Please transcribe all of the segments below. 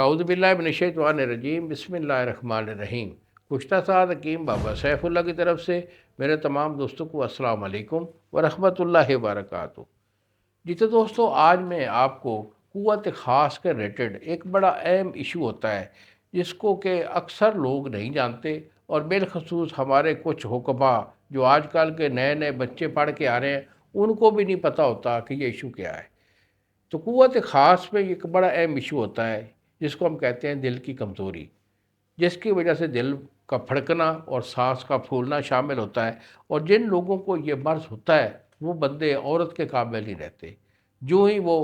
اعوذ باللہ من الشیطان الرجیم، بسم اللہ الرحمن الرحیم۔ گزشتہ سال حکیم بابا سیف اللہ کی طرف سے میرے تمام دوستوں کو السلام علیکم ورحمۃ اللہ وبرکاتہ۔ جی تو دوستوں، آج میں آپ کو قوت خاص کے ریلیٹڈ ایک بڑا اہم ایشو ہوتا ہے جس کو کہ اکثر لوگ نہیں جانتے، اور بالخصوص ہمارے کچھ حکماء جو آج کل کے نئے نئے بچے پڑھ کے آ رہے ہیں ان کو بھی نہیں پتہ ہوتا کہ یہ ایشو کیا ہے۔ تو قوت خاص میں ایک بڑا اہم ایشو ہوتا ہے جس کو ہم کہتے ہیں دل کی کمزوری، جس کی وجہ سے دل کا پھڑکنا اور سانس کا پھولنا شامل ہوتا ہے۔ اور جن لوگوں کو یہ مرض ہوتا ہے وہ بندے عورت کے قابل نہیں رہتے۔ جو ہی وہ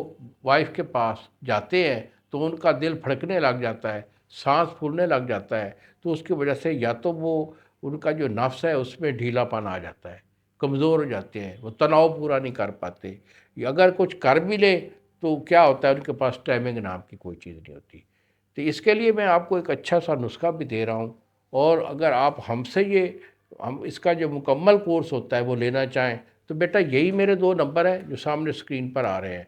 وائف کے پاس جاتے ہیں تو ان کا دل پھڑکنے لگ جاتا ہے، سانس پھولنے لگ جاتا ہے، تو اس کی وجہ سے یا تو وہ ان کا جو نفس ہے اس میں ڈھیلا پن آ جاتا ہے، کمزور ہو جاتے ہیں، وہ تناؤ پورا نہیں کر پاتے، یا اگر کچھ کر بھی لے تو کیا ہوتا ہے ان کے پاس ٹائمنگ نام کی کوئی چیز نہیں ہوتی۔ تو اس کے لیے میں آپ کو ایک اچھا سا نسخہ بھی دے رہا ہوں، اور اگر آپ ہم اس کا جو مکمل کورس ہوتا ہے وہ لینا چاہیں تو بیٹا یہی میرے 2 نمبر ہیں جو سامنے اسکرین پر آ رہے ہیں۔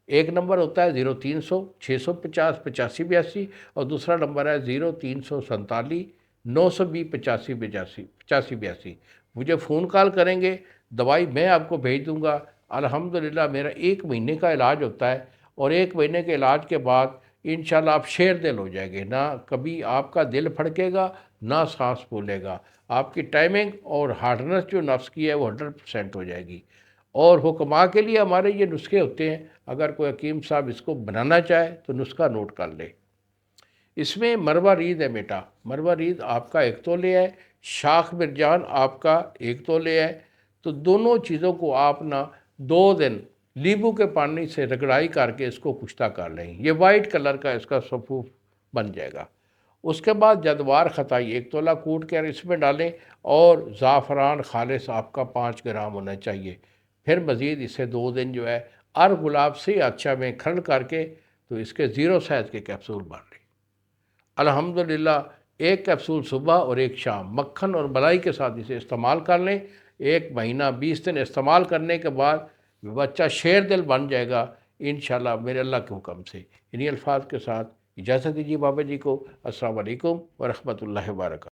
ایک نمبر ہوتا ہے 0300 650 8582، اور دوسرا نمبر ہے 0347 920 8582۔ مجھے فون کال کریں گے، دوائی میں آپ کو بھیج دوں گا۔ الحمدللہ میرا 1 مہینے کا علاج ہوتا ہے، اور 1 مہینے کے علاج کے بعد انشاءاللہ آپ شیر دل ہو جائیں گے، نہ کبھی آپ کا دل پھڑکے گا نہ سانس پھولے گا، آپ کی ٹائمنگ اور ہارڈنس جو نفس کی ہے وہ 100% ہو جائے گی۔ اور حکماء کے لیے ہمارے یہ نسخے ہوتے ہیں، اگر کوئی حکیم صاحب اس کو بنانا چاہے تو نسخہ نوٹ کر لے۔ اس میں مروہ رید ہے بیٹا، مروہ رید آپ کا 1 تولے ہے، شاخ مرجان آپ کا 1 تولے ہے۔ تو دونوں چیزوں کو آپ 2 دن لیمو کے پانی سے رگڑائی کر کے اس کو کشتہ کر لیں، یہ وائٹ کلر کا اس کا صفوف بن جائے گا۔ اس کے بعد جدوار خطائی 1 تولہ کوٹ کر اس میں ڈالیں، اور زعفران خالص آپ کا 5 گرام ہونا چاہیے۔ پھر مزید اسے 2 دن جو ہے گلاب سے اچھا میں کھرل کر کے تو اس کے 0 سائز کے کیپسول بن لیں۔ الحمدللہ 1 کیپسول صبح اور 1 شام مکھن اور ملائی کے ساتھ اسے استعمال کر لیں۔ 1 مہینہ 20 دن استعمال کرنے کے بعد بچہ شیر دل بن جائے گا انشاءاللہ میرے اللہ کے حکم سے۔ انہی الفاظ کے ساتھ اجازت دیجیے بابا جی کو۔ السلام علیکم ورحمۃ اللہ وبرکاتہ۔